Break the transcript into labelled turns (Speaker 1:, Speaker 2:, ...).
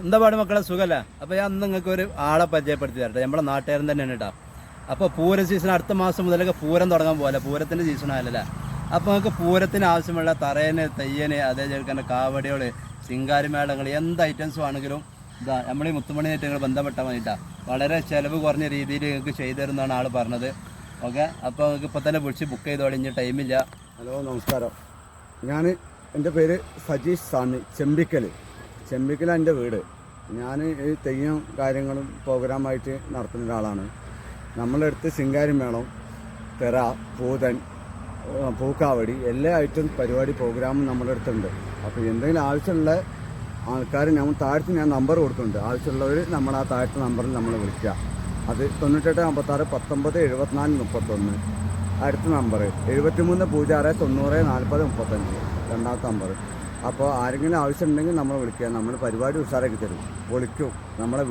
Speaker 1: എന്താ പാട് മക്കളെ സുഖമല്ല. അപ്പോൾ ഞാൻ നിങ്ങൾക്ക് ഒരു ആളെ പരിചയപ്പെടുത്തി തരട്ടെ. നമ്മുടെ നാട്ടുകാരൻ തന്നെയാണ് കേട്ടോ. അപ്പോൾ പൂര സീസൺ അടുത്ത മാസം മുതലൊക്കെ പൂരം തുടങ്ങാൻ പോലെ, പൂരത്തിൻ്റെ സീസൺ ആയല്ലേ. അപ്പോൾ നിങ്ങൾക്ക് പൂരത്തിന് ആവശ്യമുള്ള തറയന്, തെയ്യന്, അതേപോലെ തന്നെ കാവടികൾ, ശിങ്കാരിമേളങ്ങൾ, എന്ത് ഐറ്റംസും ആണെങ്കിലും ഇതാ നമ്മൾ ഈ മുത്തുമണിയായിട്ട് നിങ്ങൾ ബന്ധപ്പെട്ടാൽ മതിട്ടാ. വളരെ ചിലവ് കുറഞ്ഞ രീതിയിൽ നിങ്ങൾക്ക് ചെയ്തു തരുന്നതാണ് ആൾ പറഞ്ഞത്. ഓക്കെ, അപ്പോൾ നിങ്ങൾക്ക് ഇപ്പോൾ തന്നെ വിളിച്ച് ബുക്ക് ചെയ്ത് തുടങ്ങി, ടൈമില്ല.
Speaker 2: ഹലോ, നമസ്കാരം. എൻ്റെ പേര് സജീഷ് സാമി, ചെമ്പിക്കലാണ് എൻ്റെ വീട്. ഞാൻ ഈ തെയ്യം കാര്യങ്ങളും പ്രോഗ്രാമായിട്ട് നടത്തുന്ന ഒരാളാണ്. നമ്മളെടുത്ത് ശിങ്കാരിമേളം, തെറ, പൂതൻ, പൂക്കാവടി എല്ലാ ഐറ്റം പരിപാടി പ്രോഗ്രാമും നമ്മുടെ അടുത്തുണ്ട്. അപ്പോൾ എന്തെങ്കിലും ആവശ്യമുള്ള ആൾക്കാർ താഴത്ത് ഞാൻ നമ്പർ കൊടുക്കുന്നുണ്ട്. ആവശ്യമുള്ളവർ നമ്മൾ ആ താഴത്തെ നമ്പറിൽ നമ്മൾ വിളിക്കുക. അത് 98 56 19 74 31. അടുത്ത നമ്പർ 73 06 90 40 35, രണ്ടാമത്തെ നമ്പർ. അപ്പോൾ ആരെങ്കിലും ആവശ്യമുണ്ടെങ്കിൽ നമ്മൾ വിളിക്കുക. നമ്മൾ പരിപാടി ഉഷാറാക്കി തരും, വിളിക്കും. നമ്മളെ